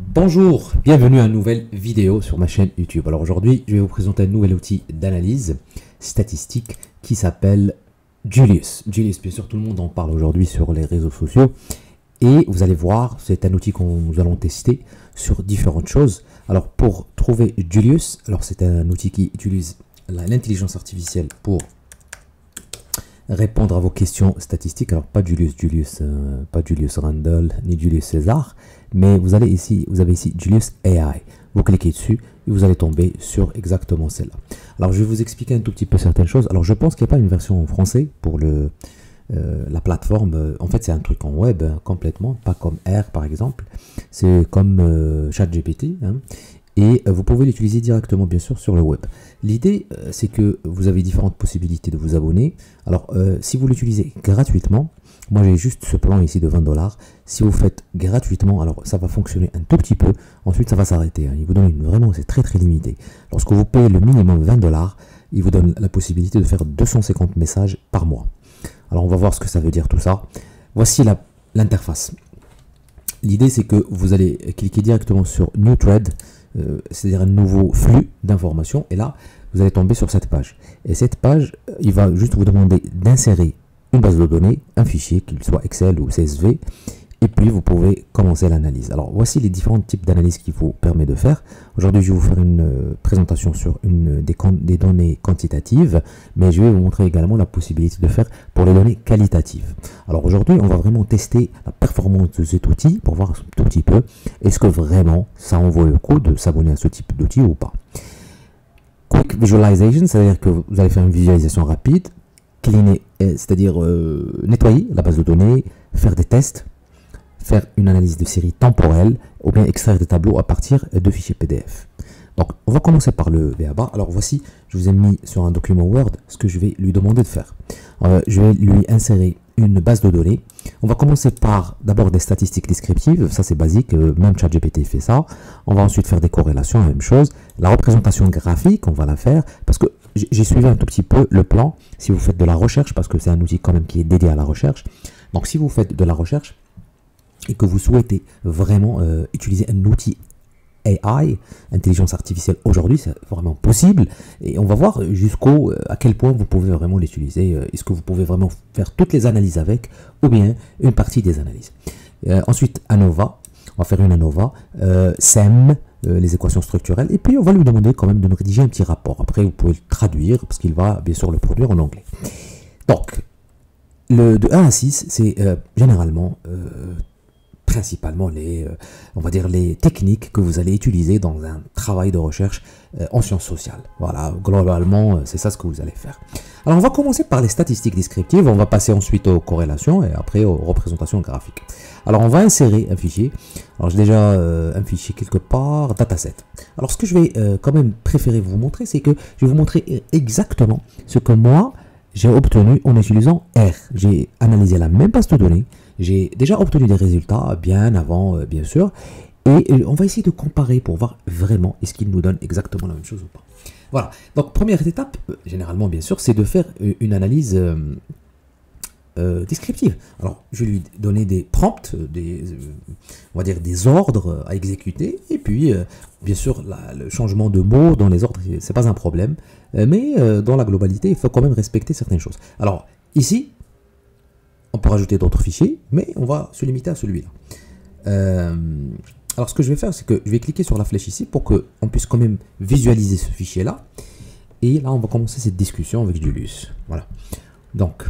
Bonjour, bienvenue à une nouvelle vidéo sur ma chaîne YouTube. Alors aujourd'hui, je vais vous présenter un nouvel outil d'analyse statistique qui s'appelle Julius. Julius, bien sûr, tout le monde en parle aujourd'hui sur les réseaux sociaux. Et vous allez voir, c'est un outil que nous allons tester sur différentes choses. Alors pour trouver Julius, alors c'est un outil qui utilise l'intelligence artificielle pour répondre à vos questions statistiques. Alors pas pas Julius Randle ni Julius César, mais vous avez ici Julius AI. Vous cliquez dessus et vous allez tomber sur exactement celle-là. Alors je vais vous expliquer un tout petit peu certaines choses. Alors je pense qu'il n'y a pas une version en français pour la plateforme. En fait c'est un truc en web complètement, pas comme R par exemple. C'est comme ChatGPT. Et vous pouvez l'utiliser directement bien sûr sur le web. L'idée c'est que vous avez différentes possibilités de vous abonner. Alors si vous l'utilisez gratuitement, moi j'ai juste ce plan ici de 20 $. Si vous faites gratuitement, alors ça va fonctionner un tout petit peu, ensuite ça va s'arrêter. Il vous donne vraiment, c'est très limité. Lorsque vous payez le minimum 20 $, il vous donne la possibilité de faire 250 messages par mois. Alors on va voir ce que ça veut dire tout ça. Voici l'interface. L'idée c'est que vous allez cliquer directement sur New Thread, c'est-à-dire un nouveau flux d'informations, et là vous allez tomber sur cette page. Et cette page, il va juste vous demander d'insérer une base de données, un fichier, qu'il soit Excel ou CSV, et puis vous pouvez commencer l'analyse. Alors voici les différents types d'analyse qu'il vous permet de faire. Aujourd'hui je vais vous faire une présentation sur des données quantitatives, mais je vais vous montrer également la possibilité de faire pour les données qualitatives. Alors aujourd'hui on va vraiment tester la performance de cet outil pour voir un tout petit peu est-ce que vraiment ça en vaut le coup de s'abonner à ce type d'outil ou pas. Quick Visualization, c'est-à-dire que vous allez faire une visualisation rapide, cleaner, c'est-à-dire nettoyer la base de données, faire des tests, faire une analyse de série temporelle ou bien extraire des tableaux à partir de fichiers PDF. Donc on va commencer par le b.a.-ba. Alors voici, je vous ai mis sur un document Word ce que je vais lui demander de faire. Je vais lui insérer une base de données. On va commencer par d'abord des statistiques descriptives, ça c'est basique, même ChatGPT fait ça. On va ensuite faire des corrélations, la même chose. La représentation graphique, on va la faire parce que j'ai suivi un tout petit peu le plan. Si vous faites de la recherche, parce que c'est un outil quand même qui est dédié à la recherche. Donc si vous faites de la recherche et que vous souhaitez vraiment utiliser un outil AI, intelligence artificielle aujourd'hui, c'est vraiment possible. Et on va voir à quel point vous pouvez vraiment l'utiliser. Est-ce que vous pouvez vraiment faire toutes les analyses avec ou bien une partie des analyses. Ensuite, ANOVA. On va faire une ANOVA. SEM, les équations structurelles. Et puis, on va lui demander quand même de nous rédiger un petit rapport. Après, vous pouvez le traduire parce qu'il va bien sûr le produire en anglais. Donc, de 1 à 6, c'est généralement principalement on va dire les techniques que vous allez utiliser dans un travail de recherche en sciences sociales. Voilà, globalement, c'est ça ce que vous allez faire. Alors, on va commencer par les statistiques descriptives, on va passer ensuite aux corrélations et après aux représentations graphiques. Alors, on va insérer un fichier. Alors, j'ai déjà un fichier quelque part, dataset. Alors, ce que je vais quand même préférer vous montrer, c'est que je vais vous montrer exactement ce que moi, j'ai obtenu en utilisant R. J'ai analysé la même base de données. J'ai déjà obtenu des résultats bien avant, bien sûr. Et on va essayer de comparer pour voir vraiment est-ce qu'il nous donne exactement la même chose ou pas. Voilà. Donc, première étape, généralement, bien sûr, c'est de faire une analyse descriptive. Alors, je vais lui donner des prompts, on va dire des ordres à exécuter. Et puis, bien sûr, le changement de mots dans les ordres, c'est pas un problème. Mais dans la globalité, il faut quand même respecter certaines choses. Alors, ici, on peut rajouter d'autres fichiers, mais on va se limiter à celui-là. Alors, ce que je vais faire, c'est que je vais cliquer sur la flèche ici pour qu'on puisse quand même visualiser ce fichier-là. Et là, on va commencer cette discussion avec Julius. Voilà. Donc,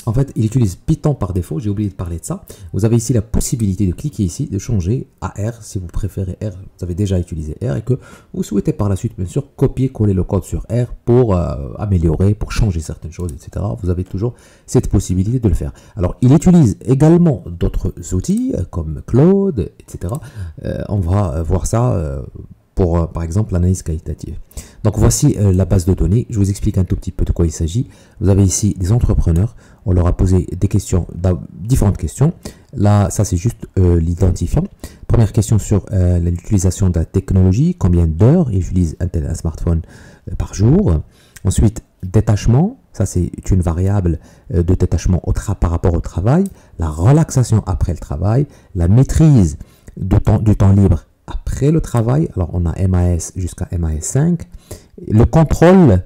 en fait, il utilise Python par défaut. J'ai oublié de parler de ça. Vous avez ici la possibilité de cliquer ici, de changer à R. Si vous préférez R, vous avez déjà utilisé R et que vous souhaitez par la suite, bien sûr, copier-coller le code sur R pour améliorer, pour changer certaines choses, etc. Vous avez toujours cette possibilité de le faire. Alors, il utilise également d'autres outils comme Claude, etc. On va voir ça pour, par exemple, l'analyse qualitative. Donc, voici la base de données. Je vous explique un tout petit peu de quoi il s'agit. Vous avez ici des entrepreneurs. On leur a posé des questions, différentes questions. Là, ça, c'est juste l'identifiant. Première question sur l'utilisation de la technologie. Combien d'heures ils utilisent un smartphone par jour. Ensuite, détachement. Ça, c'est une variable de détachement par rapport au travail. La relaxation après le travail. La maîtrise du temps libre montrer le travail. Alors, on a MAS jusqu'à MAS 5. Le contrôle,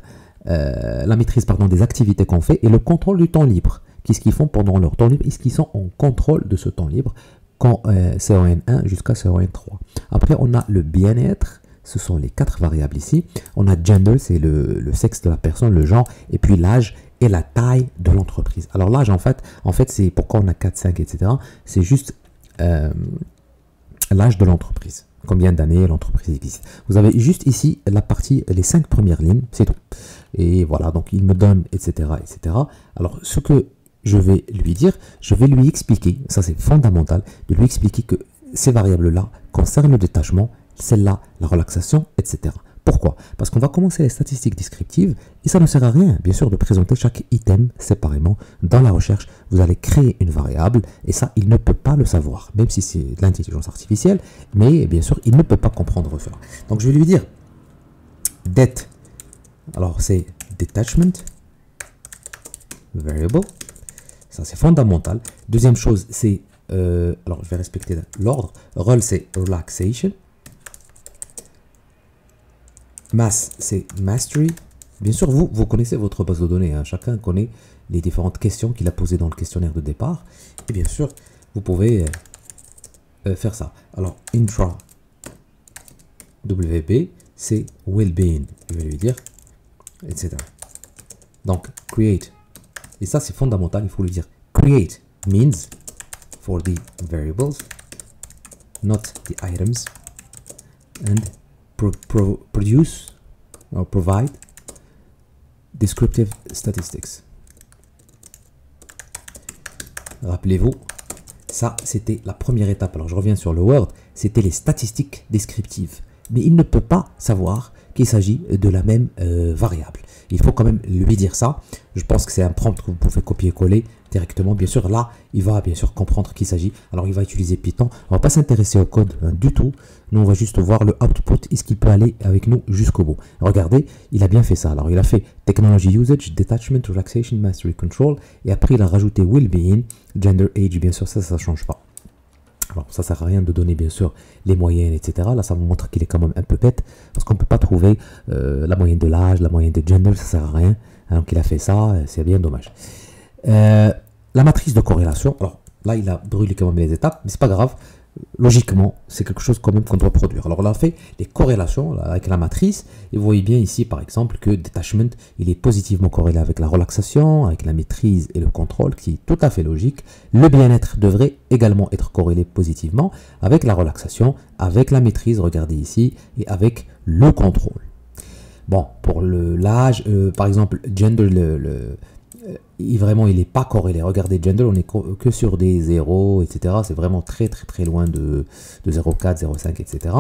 la maîtrise pardon, des activités qu'on fait et le contrôle du temps libre. Qu'est-ce qu'ils font pendant leur temps libre? Est-ce qu'ils sont en contrôle de ce temps libre quand CON1 jusqu'à CON3. Après, on a le bien-être. Ce sont les 4 variables ici. On a gender, c'est le sexe de la personne, le genre, et puis l'âge et la taille de l'entreprise. Alors l'âge, en fait c'est pourquoi on a 4, 5, etc. C'est juste l'âge de l'entreprise. Combien d'années l'entreprise existe. Vous avez juste ici la partie, les 5 premières lignes, c'est tout. Et voilà, donc il me donne, etc., etc. Alors, ce que je vais lui dire, je vais lui expliquer, ça c'est fondamental, de lui expliquer que ces variables-là concernent le détachement, celle-là, la relaxation, etc. Pourquoi? Parce qu'on va commencer les statistiques descriptives et ça ne sert à rien, bien sûr, de présenter chaque item séparément. Dans la recherche, vous allez créer une variable et ça, il ne peut pas le savoir, même si c'est de l'intelligence artificielle, mais bien sûr, il ne peut pas comprendre cela. Donc, je vais lui dire det, alors c'est detachment variable, ça c'est fondamental. Deuxième chose, c'est, alors je vais respecter l'ordre, role c'est relaxation. Mass, c'est mastery. Bien sûr, vous connaissez votre base de données. Hein. Chacun connaît les différentes questions qu'il a posées dans le questionnaire de départ. Et bien sûr, vous pouvez faire ça. Alors, intra WB, c'est well-being. Je vais lui dire, etc. Donc, create. Et ça, c'est fondamental. Il faut lui dire create means for the variables, not the items, and produce or provide descriptive statistics. Rappelez-vous, ça c'était la première étape. Alors je reviens sur le Word, c'était les statistiques descriptives. Mais il ne peut pas savoir qu'il s'agit de la même variable. Il faut quand même lui dire ça. Je pense que c'est un prompt que vous pouvez copier-coller directement. Bien sûr, là, il va bien sûr comprendre qu'il s'agit. Alors, il va utiliser Python. On ne va pas s'intéresser au code du tout. Nous, on va juste voir le output. Est-ce qu'il peut aller avec nous jusqu'au bout? Regardez, il a bien fait ça. Alors, il a fait Technology Usage, Detachment, Relaxation, Mastery Control. Et après, il a rajouté Well-being, Gender, Age. Bien sûr, ça ne change pas. Alors, ça ne sert à rien de donner, bien sûr, les moyennes, etc. Là, ça vous montre qu'il est quand même un peu bête, parce qu'on ne peut pas trouver la moyenne de l'âge, la moyenne de gender, ça ne sert à rien. Donc, il a fait ça, c'est bien dommage. La matrice de corrélation, alors là, il a brûlé quand même les étapes, mais c'est pas grave. Logiquement, c'est quelque chose quand même qu'on doit produire. Alors, on a fait les corrélations là, avec la matrice, et vous voyez bien ici, par exemple, que detachment, il est positivement corrélé avec la relaxation, avec la maîtrise et le contrôle, qui est tout à fait logique. Le bien-être devrait également être corrélé positivement avec la relaxation, avec la maîtrise, regardez ici, et avec le contrôle. Bon, pour l'âge, par exemple, gender, vraiment, il n'est pas corrélé. Regardez, gender, on est que sur des 0, etc. C'est vraiment très, très, très loin de 0,4, 0,5, etc.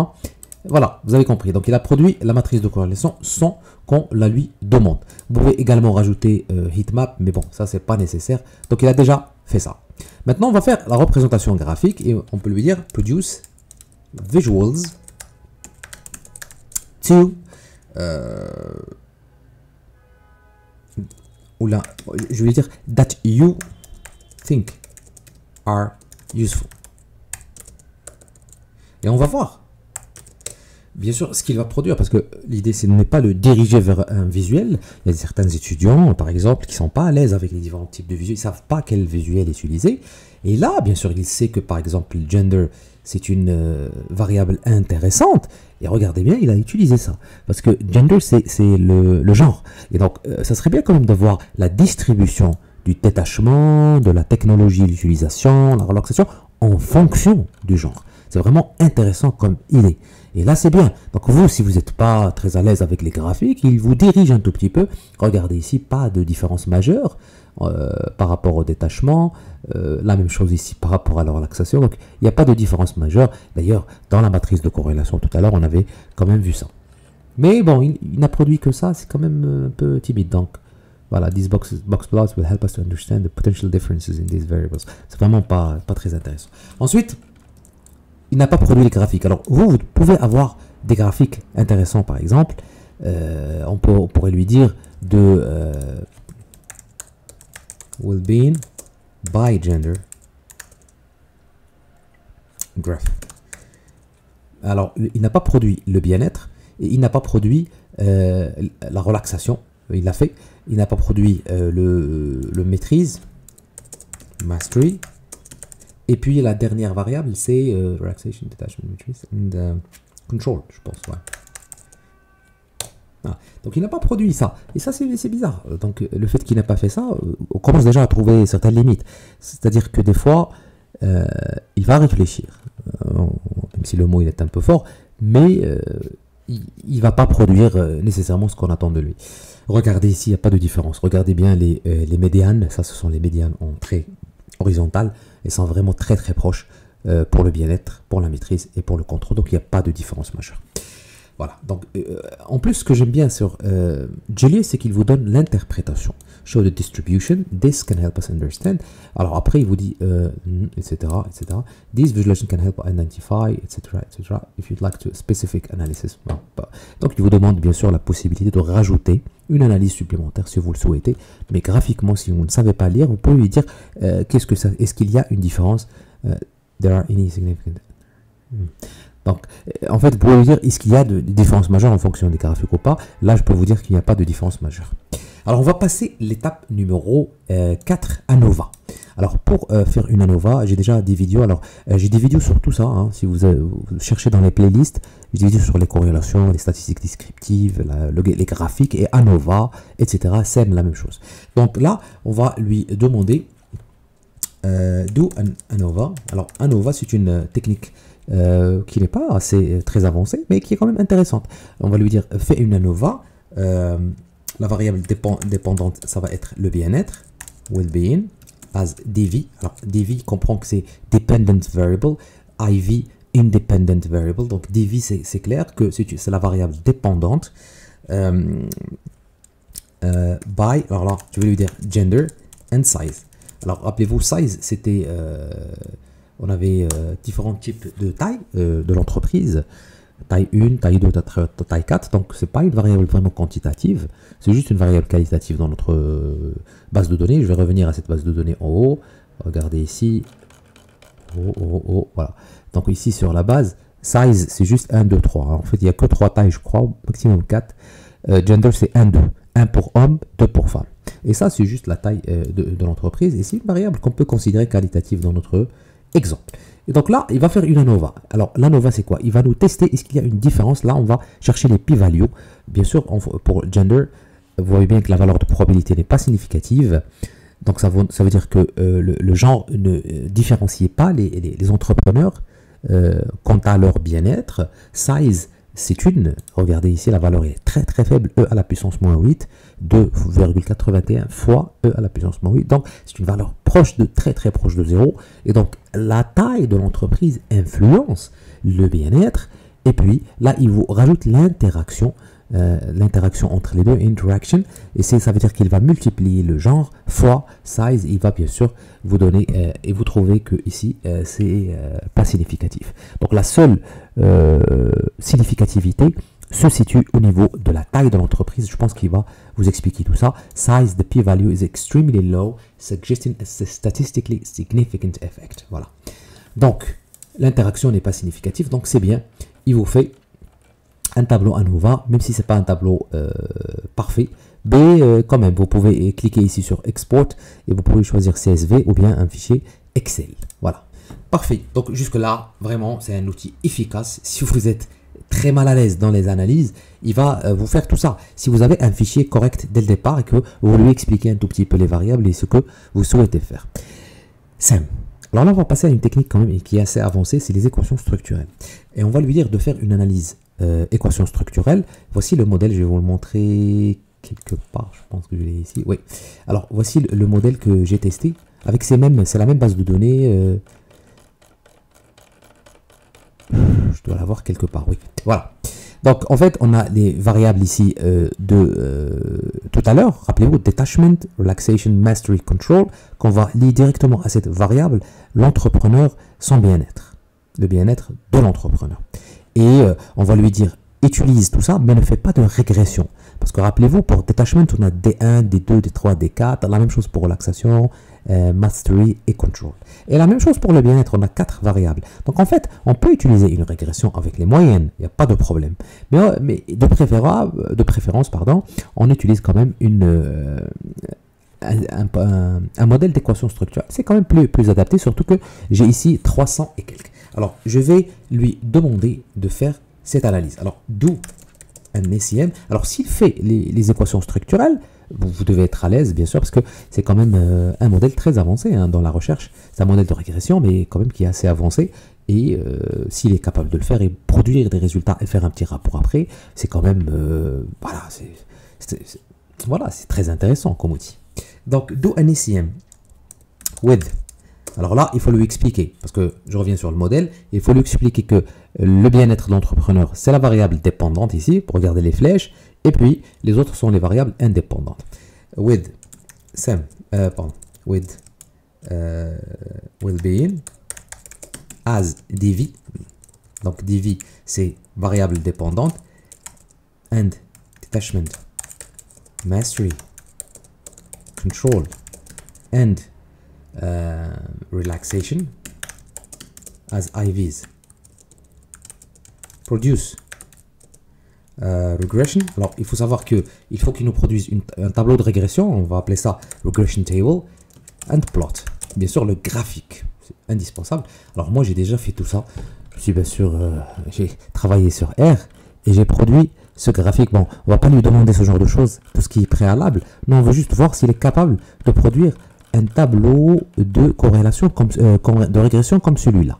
Voilà, vous avez compris. Donc, il a produit la matrice de corrélation sans qu'on la lui demande. Vous pouvez également rajouter heatmap, mais bon, ça, c'est pas nécessaire. Donc, il a déjà fait ça. Maintenant, on va faire la représentation graphique et on peut lui dire produce visuals to ou là, je vais dire that you think are useful. Et on va voir, bien sûr, ce qu'il va produire, parce que l'idée, ce n'est pas de diriger vers un visuel. Il y a certains étudiants, par exemple, qui ne sont pas à l'aise avec les différents types de visuels, ils ne savent pas quel visuel utiliser. Et là, bien sûr, il sait que, par exemple, le gender, c'est une variable intéressante. Et regardez bien, il a utilisé ça. Parce que gender, c'est le genre. Et donc, ça serait bien quand même d'avoir la distribution du détachement, de la technologie, l'utilisation, la relaxation, en fonction du genre. C'est vraiment intéressant comme idée. Et là, c'est bien. Donc, vous, si vous n'êtes pas très à l'aise avec les graphiques, il vous dirige un tout petit peu. Regardez ici, pas de différence majeure par rapport au détachement. La même chose ici par rapport à la relaxation. Donc, il n'y a pas de différence majeure. D'ailleurs, dans la matrice de corrélation tout à l'heure, on avait quand même vu ça. Mais bon, il n'a produit que ça. C'est quand même un peu timide. Donc, voilà, these box plots will help us to understand the potential differences in these variables. C'est vraiment pas très intéressant. Ensuite, il n'a pas produit les graphiques. Alors, vous pouvez avoir des graphiques intéressants, par exemple. On pourrait lui dire de well-being by gender graph. Alors, il n'a pas produit le bien-être et il n'a pas produit la relaxation. Il l'a fait. Il n'a pas produit le maîtrise, mastery. Et puis la dernière variable, c'est relaxation, detachment, maîtrise and control, je pense. Ouais. Ah, donc il n'a pas produit ça. Et ça, c'est bizarre. Donc le fait qu'il n'ait pas fait ça, on commence déjà à trouver certaines limites. C'est-à-dire que des fois, il va réfléchir. Même si le mot il est un peu fort, mais il ne va pas produire nécessairement ce qu'on attend de lui. Regardez ici, il n'y a pas de différence. Regardez bien les médianes. Ça, ce sont les médianes en trait horizontal. Elles sont vraiment très très proches pour le bien-être, pour la maîtrise et pour le contrôle. Donc il n'y a pas de différence majeure. Voilà. Donc en plus, ce que j'aime bien sur Julius, c'est qu'il vous donne l'interprétation. Show the distribution. This can help us understand. Alors après, il vous dit, etc., etc. This visualization can help identify, etc., etc. If you'd like to specific analysis. Donc il vous demande bien sûr la possibilité de rajouter une analyse supplémentaire si vous le souhaitez. Mais graphiquement, si vous ne savez pas lire, vous pouvez lui dire qu'est-ce que ça, est-ce qu'il y a une différence? There are any significant. Donc, en fait, vous pouvez lui dire est-ce qu'il y a de différences majeures en fonction des graphiques ou pas. Là, je peux vous dire qu'il n'y a pas de différence majeure. Alors, on va passer l'étape numéro 4, ANOVA. Alors, pour faire une ANOVA, j'ai déjà des vidéos. Alors, j'ai des vidéos sur tout ça. Hein, si vous cherchez dans les playlists, j'ai des vidéos sur les corrélations, les statistiques descriptives, les graphiques et ANOVA, etc. C'est la même chose. Donc là, on va lui demander do an ANOVA. Alors, ANOVA, c'est une technique qui n'est pas assez très avancée, mais qui est quand même intéressante. On va lui dire fais une ANOVA. La variable dépendante, ça va être le bien-être, well-being, as DV. Alors, DV comprend que c'est dependent variable, IV, independent variable. Donc, DV, c'est clair que c'est la variable dépendante. By, alors là, je vais lui dire gender and size. Alors, rappelez-vous, size, c'était, on avait différents types de taille de l'entreprise. Taille 1, taille 2, taille 4. Donc, ce n'est pas une variable vraiment quantitative. C'est juste une variable qualitative dans notre base de données. Je vais revenir à cette base de données en haut. Regardez ici. Voilà. Donc, ici, sur la base, size, c'est juste 1, 2, 3. Alors, en fait, il n'y a que 3 tailles, je crois. Maximum 4. Gender, c'est 1, 2. 1 pour homme, 2 pour femme. Et ça, c'est juste la taille de l'entreprise. Et c'est une variable qu'on peut considérer qualitative dans notre exemple. Et donc là, il va faire une ANOVA. Alors, l'ANOVA, c'est quoi? Il va nous tester, est-ce qu'il y a une différence? Là, on va chercher les p-values. Bien sûr, pour gender, vous voyez bien que la valeur de probabilité n'est pas significative. Donc, ça veut dire que le genre ne différencie pas les entrepreneurs quant à leur bien-être. Size, c'est une, regardez ici, la valeur est très très faible, E à la puissance moins 8, 2,81 fois E à la puissance moins 8. Donc, c'est une valeur proche de, très très proche de 0. Et donc, la taille de l'entreprise influence le bien-être. Et puis, là, il vous rajoute l'interaction entre les deux, interaction. Et ça veut dire qu'il va multiplier le genre fois size. Il va bien sûr vous donner, et vous trouvez que ici, c'est pas significatif. Donc, la seule significativité se situe au niveau de la taille de l'entreprise. Je pense qu'il va vous expliquer tout ça. Size, the p-value is extremely low, suggesting a statistically significant effect. Voilà. Donc, l'interaction n'est pas significative, donc c'est bien. Il vous fait un tableau ANOVA, même si ce n'est pas un tableau parfait. Mais quand même, vous pouvez cliquer ici sur Export et vous pouvez choisir CSV ou bien un fichier Excel. Voilà. Parfait. Donc, jusque-là, vraiment, c'est un outil efficace. Si vous êtes très mal à l'aise dans les analyses, il va vous faire tout ça. Si vous avez un fichier correct dès le départ et que vous lui expliquez un tout petit peu les variables et ce que vous souhaitez faire. Simple. Alors là, on va passer à une technique quand même qui est assez avancée, c'est les équations structurelles. Et on va lui dire de faire une analyse équation structurelle. Voici le modèle, je vais vous le montrer quelque part, je pense que je l'ai ici. Oui. Alors, voici le modèle que j'ai testé. Avec c'est la même base de données. Je dois l'avoir quelque part, oui. Voilà. Donc, en fait, on a les variables ici tout à l'heure. Rappelez-vous, detachment, relaxation, mastery, control, qu'on va lier directement à cette variable, l'entrepreneur, son bien-être. Le bien-être de l'entrepreneur. Et on va lui dire utilise tout ça, mais ne fait pas de régression. Parce que rappelez-vous, pour détachement, on a D1, D2, D3, D4. La même chose pour relaxation, mastery et control. Et la même chose pour le bien-être, on a 4 variables. Donc en fait, on peut utiliser une régression avec les moyennes, il n'y a pas de problème. Mais de préférence, pardon, on utilise quand même un modèle d'équation structurelle. C'est quand même plus adapté, surtout que j'ai ici 300 et quelques. Alors, je vais lui demander de faire cette analyse. Alors, do un SIM. Alors, s'il fait les équations structurelles, vous devez être à l'aise, bien sûr, parce que c'est quand même un modèle très avancé dans la recherche. C'est un modèle de régression, mais quand même qui est assez avancé. Et s'il est capable de le faire et produire des résultats et faire un petit rapport après, c'est quand même, voilà, c'est très intéressant comme outil. Donc, do an SIM with. Alors là, il faut lui expliquer, parce que je reviens sur le modèle, il faut lui expliquer que le bien-être de l'entrepreneur, c'est la variable dépendante ici, pour regarder les flèches, et puis les autres sont les variables indépendantes. With well-being as DV. Donc DV, c'est variable dépendante, and detachment, mastery, control, and relaxation as IVs. Produce regression. Alors, il faut savoir que il faut qu'il nous produise un tableau de régression. On va appeler ça regression table and plot. Bien sûr, le graphique, c'est indispensable. Alors, moi, j'ai déjà fait tout ça. Je suis bien sûr, j'ai travaillé sur R et j'ai produit ce graphique. Bon, on va pas lui demander ce genre de choses, tout ce qui est préalable. Non, on veut juste voir s'il est capable de produire un tableau de corrélation de régression comme celui-là.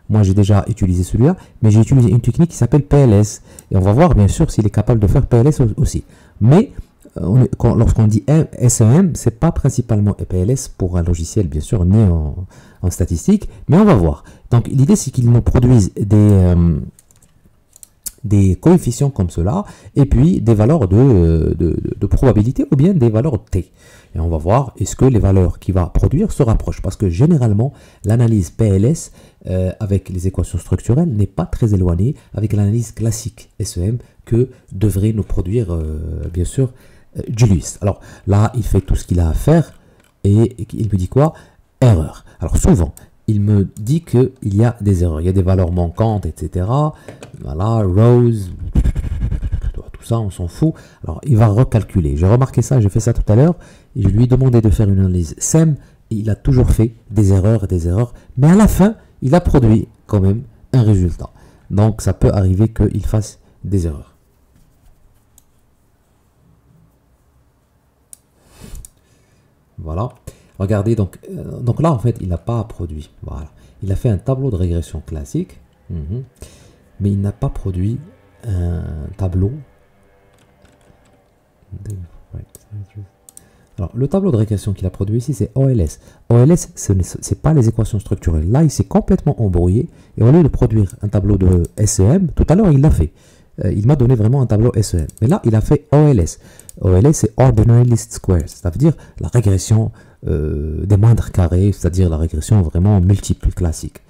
Moi, j'ai déjà utilisé celui-là, mais j'ai utilisé une technique qui s'appelle PLS. Et on va voir, bien sûr, s'il est capable de faire PLS aussi. Mais lorsqu'on dit SEM, c'est pas principalement PLS pour un logiciel, bien sûr, ni en statistique, mais on va voir. Donc, l'idée, c'est qu'il nous produise des coefficients comme cela, et puis des valeurs de probabilité, ou bien des valeurs T. Et on va voir, est-ce que les valeurs qu'il va produire se rapprochent. Parce que généralement, l'analyse PLS avec les équations structurelles n'est pas très éloignée avec l'analyse classique SEM que devrait nous produire, bien sûr, Julius. Alors là, il fait tout ce qu'il a à faire, et il me dit quoi? Erreur. Alors souvent, il me dit qu'il y a des erreurs, il y a des valeurs manquantes, etc. Voilà, Rose, tout ça, on s'en fout. Alors, il va recalculer. J'ai remarqué ça, j'ai fait ça tout à l'heure. Et je lui ai demandé de faire une analyse SEM. Et il a toujours fait des erreurs. Mais à la fin, il a produit quand même un résultat. Donc, ça peut arriver qu'il fasse des erreurs. Voilà. Regardez, donc là, en fait, il n'a pas produit. Voilà. Il a fait un tableau de régression classique. Mais il n'a pas produit un tableau. Alors, le tableau de régression qu'il a produit ici, c'est OLS. OLS, ce n'est pas les équations structurelles. Là, il s'est complètement embrouillé. Et au lieu de produire un tableau de SEM, tout à l'heure, il l'a fait. Il m'a donné vraiment un tableau SEM. Mais là, il a fait OLS. OLS, c'est Ordinary Least Squares. Ça veut dire la régression des moindres carrés, c'est-à-dire la régression vraiment multiple, classique.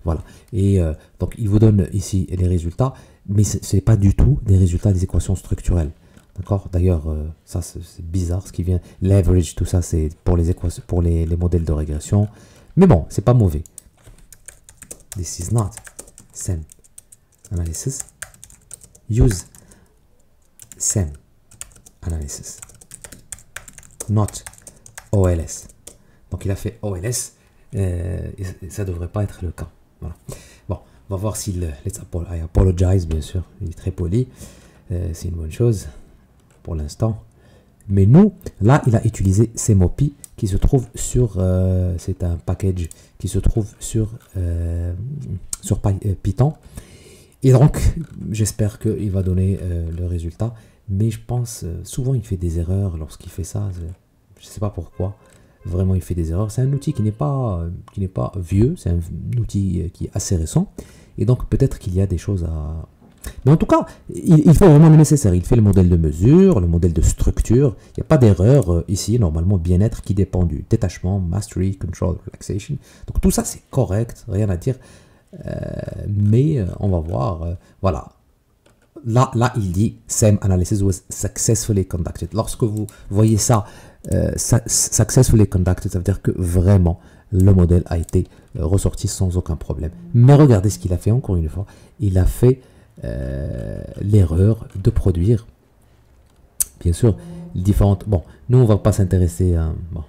Voilà. Et donc, il vous donne ici les résultats, mais ce n'est pas du tout des résultats des équations structurelles. D'accord? D'ailleurs, ça, c'est bizarre ce qui vient. L'average, tout ça, c'est pour les équations, pour les modèles de régression. Mais bon, c'est pas mauvais. This is not SEM analysis. Use SEM analysis. Not OLS. Donc, il a fait OLS. Et ça devrait pas être le cas. Voilà. Bon, on va voir s'il... I apologize, bien sûr. Il est très poli. C'est une bonne chose pour l'instant. Mais nous, là, il a utilisé CMOPI qui se trouve sur... c'est un package qui se trouve sur Python. Et donc, j'espère qu'il va donner le résultat. Mais je pense, souvent, il fait des erreurs lorsqu'il fait ça. Je ne sais pas pourquoi. Vraiment, il fait des erreurs. C'est un outil qui n'est pas vieux. C'est un outil qui est assez récent. Et donc, peut-être qu'il y a des choses à... Mais en tout cas, il fait vraiment le nécessaire. Il fait le modèle de mesure, le modèle de structure. Il n'y a pas d'erreur ici. Normalement, bien-être qui dépend du détachement, mastery, control, relaxation. Donc, tout ça, c'est correct. Rien à dire. Mais on va voir. Voilà. là, il dit SEM analysis was successfully conducted. Lorsque vous voyez ça, successfully conducted, ça veut dire que vraiment le modèle a été ressorti sans aucun problème. Mais regardez ce qu'il a fait encore une fois. Il a fait l'erreur de produire, bien sûr, différentes. Bon, nous on va pas s'intéresser à. Bon,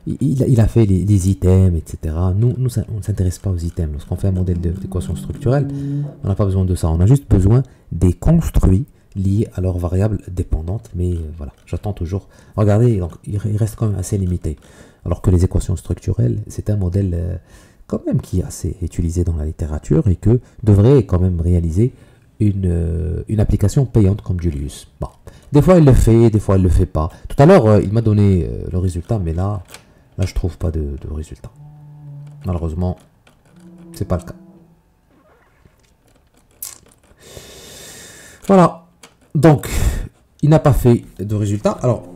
il a fait les items, etc. Nous on ne s'intéresse pas aux items. Lorsqu'on fait un modèle d'équation structurelle, on n'a pas besoin de ça. On a juste besoin des construits liés à leurs variables dépendantes. Mais voilà, j'attends toujours. Regardez, donc, il reste quand même assez limité. Alors que les équations structurelles, c'est un modèle quand même qui est assez utilisé dans la littérature et que devrait quand même réaliser une application payante comme Julius. Bon. Des fois il le fait, des fois il le fait pas. Tout à l'heure il m'a donné le résultat, mais là je trouve pas de résultat. Malheureusement, c'est pas le cas. Voilà. Donc il n'a pas fait de résultat. Alors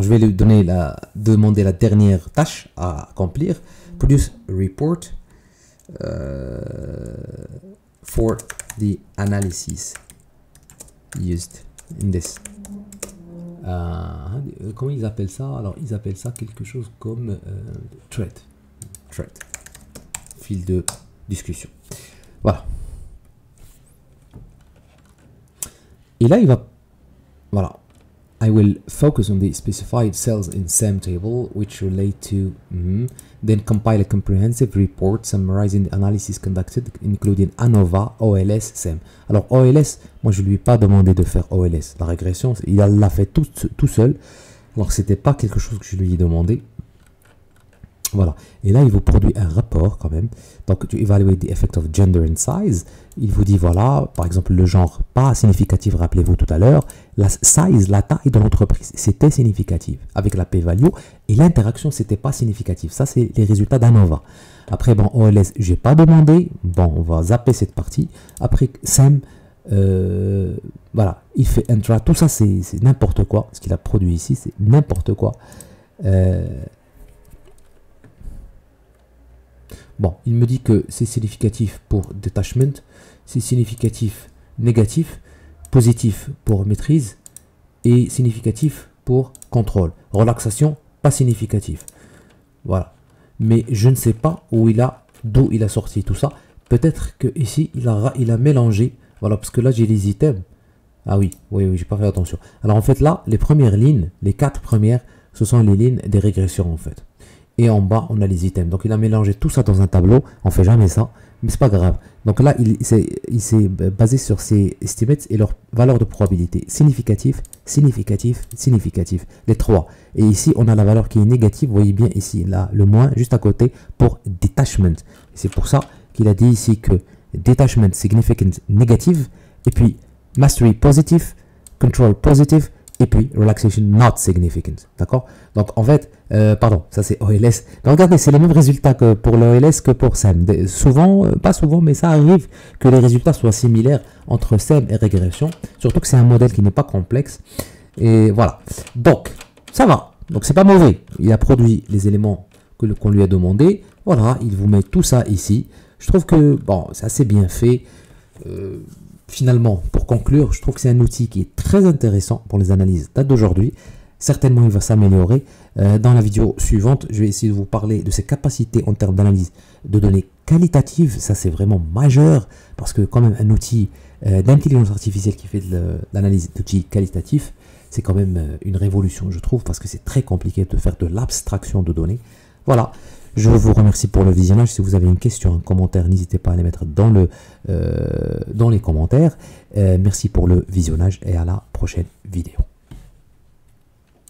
je vais lui demander la dernière tâche à accomplir. Produce report for the analysis used in this. Comment ils appellent ça? Alors ils appellent ça quelque chose comme thread, fil de discussion. Voilà. Et là il va, voilà. I will focus on the specified cells in SEM table which relate to, then compile a comprehensive report summarizing the analysis conducted, including ANOVA, OLS, SEM. Alors OLS, moi je lui ai pas demandé de faire OLS. La régression, il l'a fait tout seul. Alors c'était pas quelque chose que je lui ai demandé. Voilà. Et là, il vous produit un rapport quand même. Donc, to evaluate the effect of gender and size. Il vous dit, voilà, par exemple, le genre pas significatif, rappelez-vous tout à l'heure. La size, la taille de l'entreprise, c'était significatif avec la p-value. Et l'interaction, c'était pas significatif. Ça, c'est les résultats d'ANOVA. Après, bon, OLS, j'ai pas demandé. Bon, on va zapper cette partie. Après, SEM, voilà, il fait intra. Tout ça, c'est n'importe quoi. Ce qu'il a produit ici, c'est n'importe quoi. Bon, il me dit que c'est significatif pour detachment, c'est significatif négatif, positif pour maîtrise et significatif pour contrôle. Relaxation, pas significatif. Voilà. Mais je ne sais pas d'où il a sorti tout ça. Peut-être que ici il a mélangé. Voilà, parce que là j'ai les items. Ah oui, j'ai pas fait attention. Alors en fait là, les premières lignes, les 4 premières, ce sont les lignes des régressions en fait. Et en bas, on a les items. Donc, il a mélangé tout ça dans un tableau. On fait jamais ça, mais c'est pas grave. Donc là, il s'est basé sur ces estimates et leur valeur de probabilité. Significatif, significatif, significatif. Les 3. Et ici, on a la valeur qui est négative. Vous voyez bien ici, là, le moins juste à côté pour detachment. C'est pour ça qu'il a dit ici que detachment significant négative. Et puis, mastery positive, control positive. Et puis, relaxation not significant. D'accord? Donc, en fait, pardon, ça c'est OLS. Donc, regardez, c'est les mêmes résultats que pour l'OLS que pour SEM. Souvent, pas souvent, mais ça arrive que les résultats soient similaires entre SEM et régression. Surtout que c'est un modèle qui n'est pas complexe. Et voilà. Donc, ça va. Donc, c'est pas mauvais. Il a produit les éléments qu'on lui a demandé. Voilà, il vous met tout ça ici. Je trouve que, bon, c'est assez bien fait. Finalement, pour conclure, je trouve que c'est un outil qui est très intéressant pour les analyses date d'aujourd'hui. Certainement, il va s'améliorer. Dans la vidéo suivante, je vais essayer de vous parler de ses capacités en termes d'analyse de données qualitatives. Ça, c'est vraiment majeur parce que quand même un outil d'intelligence artificielle qui fait de l'analyse d'outils qualitatifs, c'est quand même une révolution, je trouve, parce que c'est très compliqué de faire de l'abstraction de données. Voilà. Je vous remercie pour le visionnage. Si vous avez une question, un commentaire, n'hésitez pas à les mettre dans les commentaires. Merci pour le visionnage et à la prochaine vidéo.